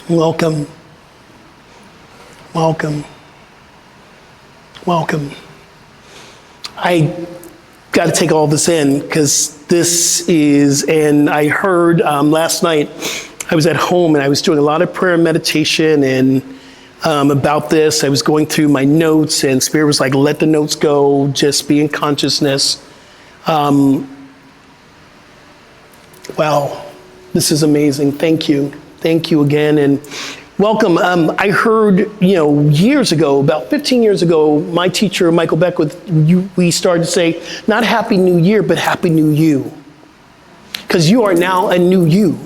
Welcome. Welcome. Welcome. I got to take all this in because this is, and I heard last night, I was at home and I was doing a lot of prayer and meditation and about this. I was going through my notes and Spirit was like, let the notes go, just be in consciousness. Wow, this is amazing. Thank you. Thank you again. And welcome. I heard, years ago, about 15 years ago, my teacher, Michael Beckwith, we started to say, not Happy New Year, but Happy New You. Because you are now a new you.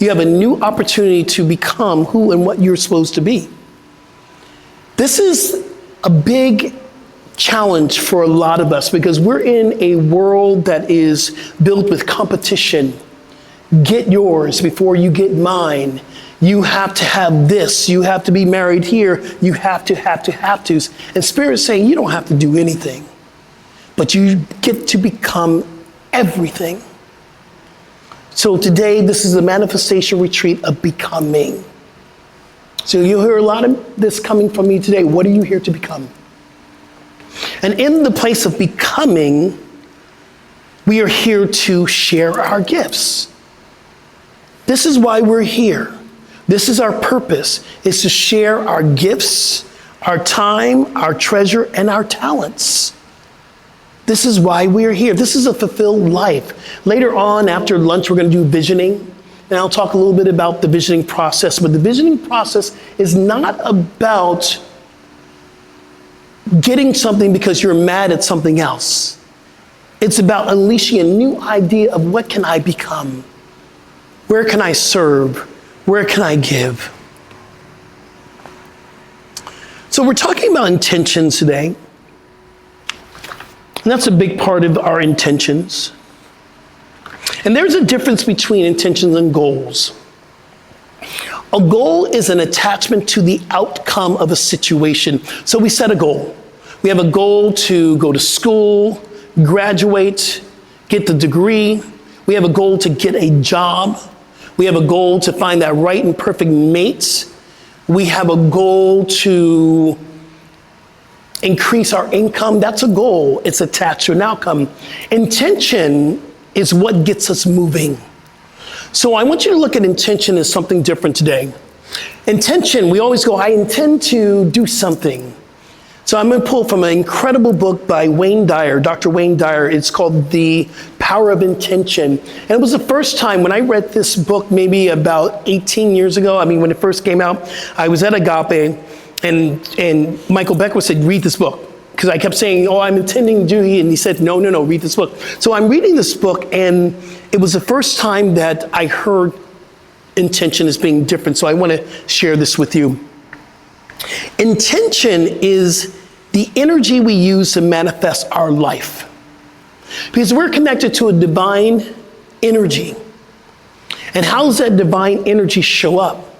You have a new opportunity to become who and what you're supposed to be. This is a big challenge for a lot of us because we're in a world that is built with competition. Get yours before you get mine. You have to have this. You have to be married here. You have to. And Spirit's saying you don't have to do anything, but you get to become everything. So today, this is a manifestation retreat of becoming. So you'll hear a lot of this coming from me today. What are you here to become? And in the place of becoming, we are here to share our gifts. This is why we're here. This is our purpose, is to share our gifts, our time, our treasure, and our talents. This is why we're here. This is a fulfilled life. Later on, after lunch, we're going to do visioning. And I'll talk a little bit about the visioning process. But the visioning process is not about getting something because you're mad at something else. It's about unleashing a new idea of what can I become? Where can I serve? Where can I give? So we're talking about intentions today. And that's a big part of our intentions. And there's a difference between intentions and goals. A goal is an attachment to the outcome of a situation. So we set a goal. We have a goal to go to school, graduate, get the degree. We have a goal to get a job. We have a goal to find that right and perfect mate. We have a goal to increase our income. That's a goal. It's attached to an outcome. Intention is what gets us moving. So I want you to look at intention as something different today. Intention, we always go, I intend to do something. So I'm going to pull from an incredible book by Wayne Dyer, Dr. Wayne Dyer. It's called The Power of Intention. And it was the first time when I read this book maybe about 18 years ago. I mean, when it first came out, I was at Agape and Michael Beckwith said, read this book. Because I kept saying, I'm intending to do it. And he said, no, read this book. So I'm reading this book and it was the first time that I heard intention as being different. So I want to share this with you. Intention is the energy we use to manifest our life. Because we're connected to a divine energy. And how does that divine energy show up?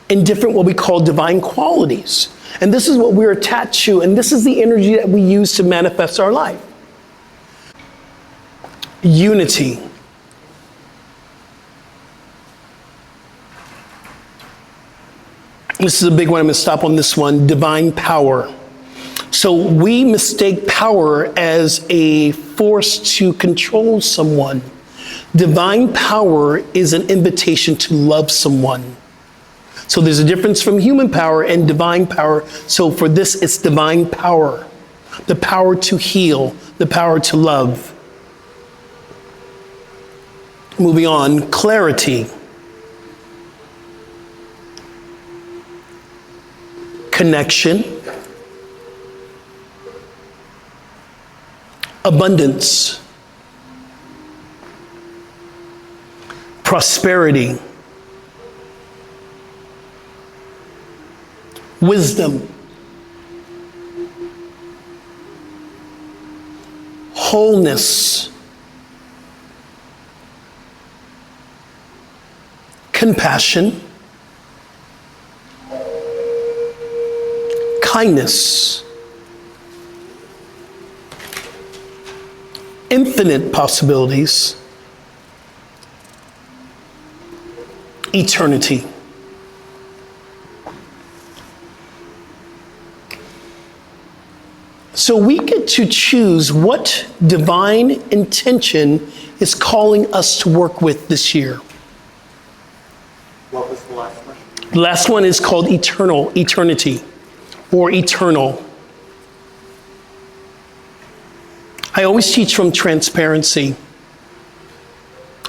In different, what we call divine qualities. And this is what we're attached to, and this is the energy that we use to manifest our life. Unity. This is a big one. I'm going to stop on this one. Divine power. So we mistake power as a force to control someone. Divine power is an invitation to love someone. So there's a difference from human power and divine power. So for this, it's divine power. The power to heal, the power to love. Moving on, clarity. Connection. Abundance. Prosperity. Wisdom. Wholeness. Compassion. Kindness. Infinite possibilities. Eternity. So we get to choose what divine intention is calling us to work with this year. What was the last one? The last one is called eternity, or eternal. I always teach from transparency.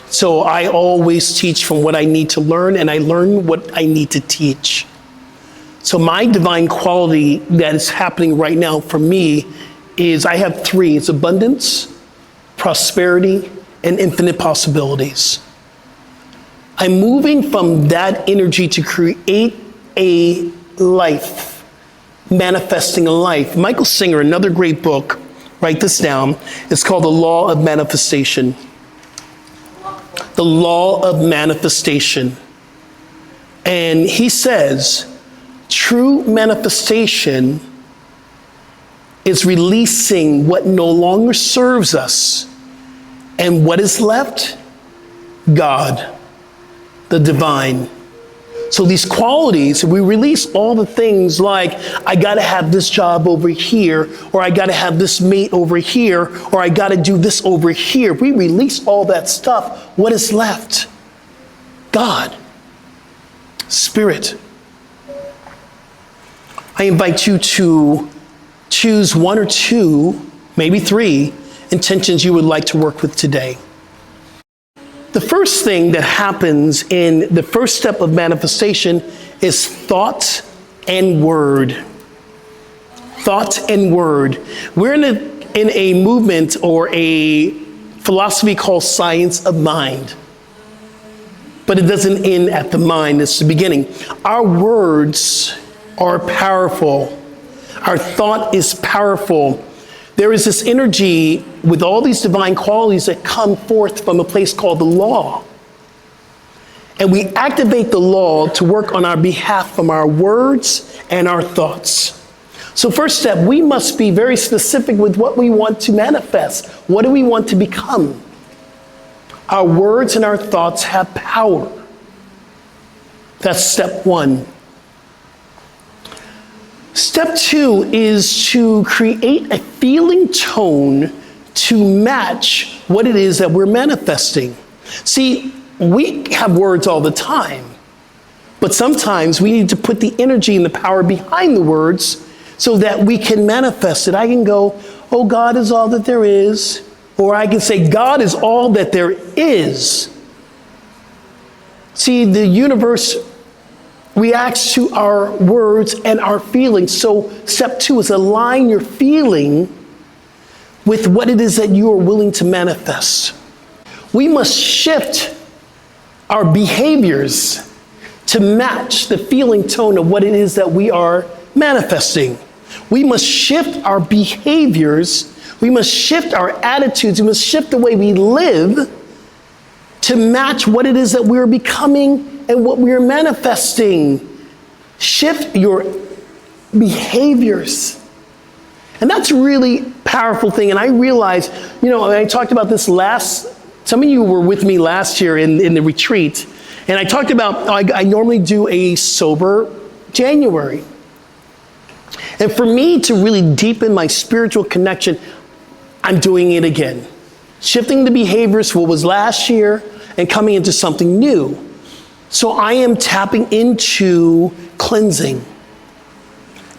So I always teach from what I need to learn, and I learn what I need to teach. So my divine quality that is happening right now for me is I have three. It's abundance, prosperity, and infinite possibilities. I'm moving from that energy to create a life, manifesting a life. Michael Singer, another great book, write this down. It's called The Law of Manifestation. The Law of Manifestation. And he says, true manifestation is releasing what no longer serves us. And what is left? God, the divine. So these qualities, we release all the things like, I gotta have this job over here, or I gotta have this mate over here, or I gotta do this over here. We release all that stuff. What is left? God, Spirit. I invite you to choose one or two, maybe three, intentions you would like to work with today. The first thing that happens in the first step of manifestation is thought and word. Thought and word. We're in a movement or a philosophy called science of mind. But it doesn't end at the mind, it's the beginning. Our words are powerful. Our thought is powerful. There is this energy with all these divine qualities that come forth from a place called the law. And we activate the law to work on our behalf from our words and our thoughts. So first step, we must be very specific with what we want to manifest. What do we want to become? Our words and our thoughts have power. That's step one. Step two is to create a feeling tone to match what it is that we're manifesting. See, we have words all the time, but sometimes we need to put the energy and the power behind the words so that we can manifest it. I can go, oh, God is all that there is, or I can say, God is all that there is. See, the universe reacts to our words and our feelings. So step two is align your feeling with what it is that you are willing to manifest. We must shift our behaviors to match the feeling tone of what it is that we are manifesting. We must shift our behaviors. We must shift our attitudes. We must shift the way we live to match what it is that we're becoming and what we are manifesting. Shift your behaviors. And that's a really powerful thing. And I realized, I talked about this some of you were with me last year in the retreat. And I talked about, I normally do a sober January. And for me to really deepen my spiritual connection, I'm doing it again. Shifting the behaviors for what was last year and coming into something new. So I am tapping into cleansing.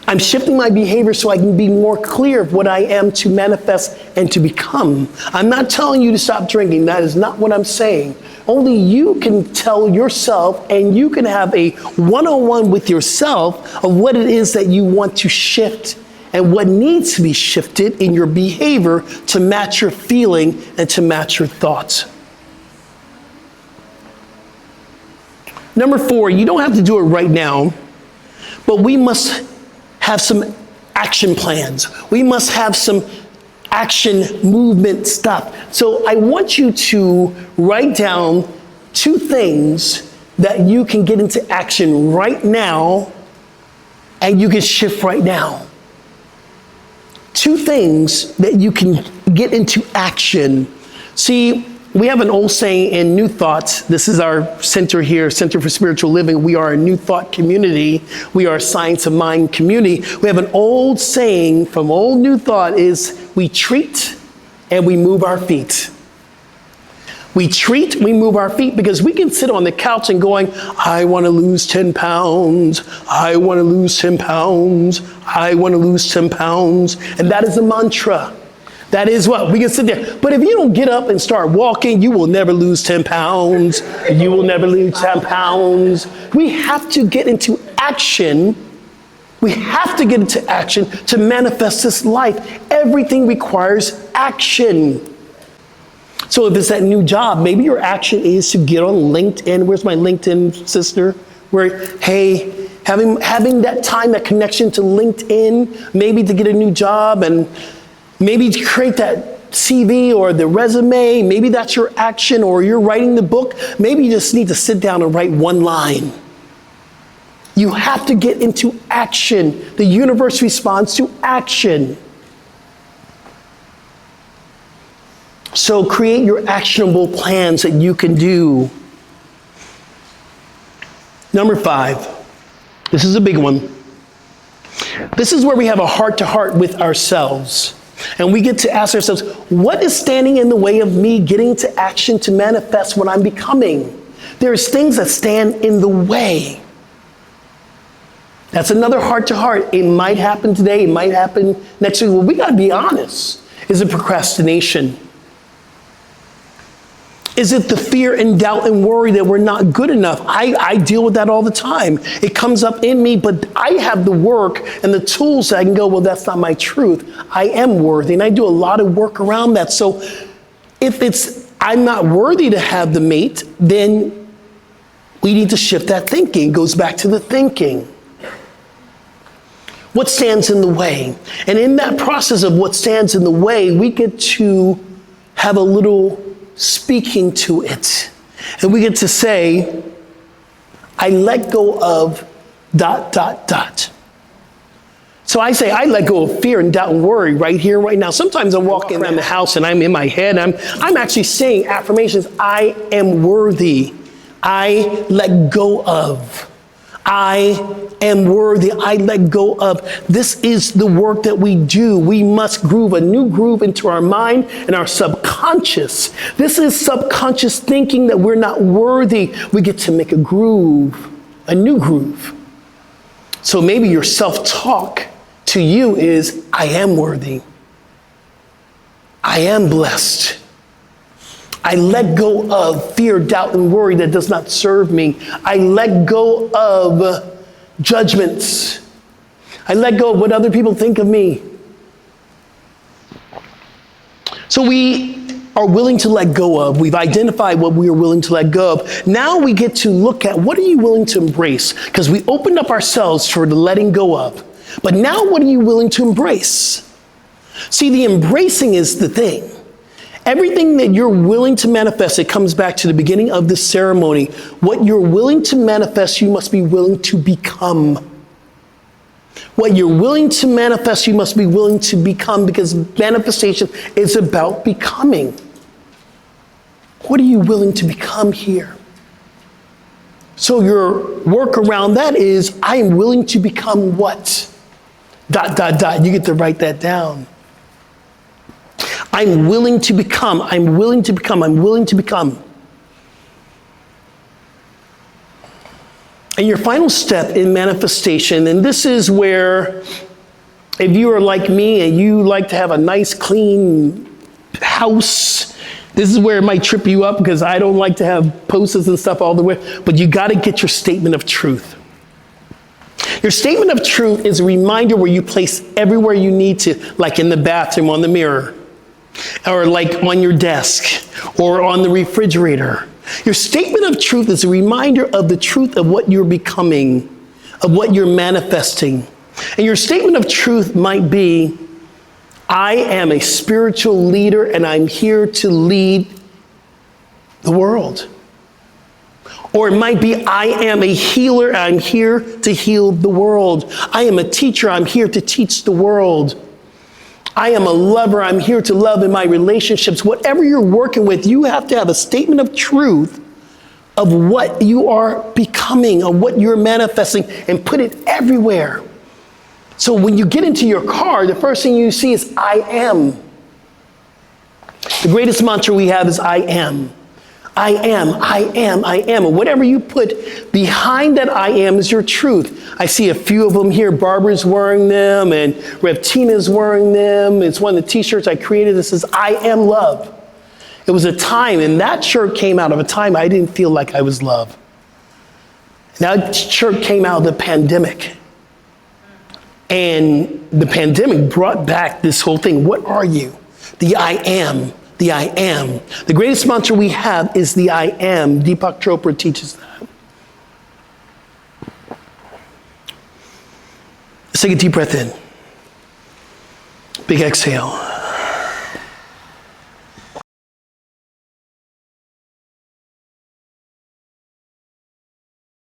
I'm shifting my behavior so I can be more clear of what I am to manifest and to become. I'm not telling you to stop drinking. That is not what I'm saying. Only you can tell yourself, and you can have a one-on-one with yourself of what it is that you want to shift and what needs to be shifted in your behavior to match your feeling and to match your thoughts. Number 4, you don't have to do it right now, but we must have some action plans. We must have some action movement stuff. So I want you to write down 2 things that you can get into action right now and you can shift right now. 2 things that you can get into action. See, We have an old saying in New Thoughts. This is our center here, Center for Spiritual Living. We are a New Thought community. We are a Science of Mind community. We have an old saying from old New Thought is, we treat and we move our feet. We treat, we move our feet, because we can sit on the couch and going, I want to lose 10 pounds. I want to lose 10 pounds. I want to lose 10 pounds. And that is a mantra. That is what we can sit there. But if you don't get up and start walking, you will never lose 10 pounds. You will never lose 10 pounds. We have to get into action. We have to get into action to manifest this life. Everything requires action. So if it's that new job, maybe your action is to get on LinkedIn. Where's my LinkedIn sister? Where, hey, having that time, that connection to LinkedIn, maybe to get a new job, and maybe to create that CV or the resume. Maybe that's your action, or you're writing the book. Maybe you just need to sit down and write one line. You have to get into action. The universe responds to action. So create your actionable plans that you can do. Number 5, this is a big one. This is where we have a heart-to-heart with ourselves. And we get to ask ourselves, what is standing in the way of me getting to action to manifest what I'm becoming? There's things that stand in the way. That's another heart-to-heart. It might happen today, it might happen next week. Well, we gotta be honest. Is it procrastination? Is it the fear and doubt and worry that we're not good enough? I deal with that all the time. It comes up in me, but I have the work and the tools that I can go, well, that's not my truth. I am worthy, and I do a lot of work around that. So if it's, I'm not worthy to have the mate, then we need to shift that thinking. It goes back to the thinking. What stands in the way? And in that process of what stands in the way, we get to have a little speaking to it. And we get to say, I let go of ... So I say, I let go of fear and doubt and worry right here, right now. Sometimes I'm walking around the house and I'm in my head. I'm actually saying affirmations. I am worthy. I let go of. I am worthy. I let go of. This is the work that we do. We must groove a new groove into our mind and our subconscious. This is subconscious thinking that we're not worthy. We get to make a groove, a new groove. So maybe your self-talk to you is, I am worthy. I am blessed. I let go of fear, doubt, and worry that does not serve me. I let go of judgments. I let go of what other people think of me. So we are willing to let go of. We've identified what we are willing to let go of. Now we get to look at, what are you willing to embrace? Because we opened up ourselves for the letting go of. But now what are you willing to embrace? See, the embracing is the thing. Everything that you're willing to manifest, it comes back to the beginning of this ceremony. What you're willing to manifest, you must be willing to become. What you're willing to manifest, you must be willing to become, because manifestation is about becoming. What are you willing to become here? So your work around that is, I am willing to become what? ... You get to write that down. I'm willing to become, I'm willing to become, I'm willing to become. And your final step in manifestation, and this is where, if you are like me and you like to have a nice clean house, this is where it might trip you up, because I don't like to have posters and stuff all the way, but you gotta get your statement of truth. Your statement of truth is a reminder where you place everywhere you need to, like in the bathroom on the mirror, or like on your desk, or on the refrigerator. Your statement of truth is a reminder of the truth of what you're becoming, of what you're manifesting. And your statement of truth might be, I am a spiritual leader and I'm here to lead the world. Or it might be, I am a healer and I'm here to heal the world. I am a teacher, I'm here to teach the world. I am a lover. I'm here to love in my relationships. Whatever you're working with, you have to have a statement of truth of what you are becoming, of what you're manifesting, and put it everywhere. So when you get into your car, the first thing you see is I am. The greatest mantra we have is I am. I am, I am, I am. And whatever you put behind that I am is your truth. I see a few of them here. Barbara's wearing them and Rev Tina's wearing them. It's one of the t-shirts I created that says, I am love. It was a time, and that shirt came out of a time I didn't feel like I was loved. That shirt came out of the pandemic. And the pandemic brought back this whole thing. What are you? The I am. The I am. The greatest mantra we have is the I am. Deepak Chopra teaches that. Let's take a deep breath in. Big exhale.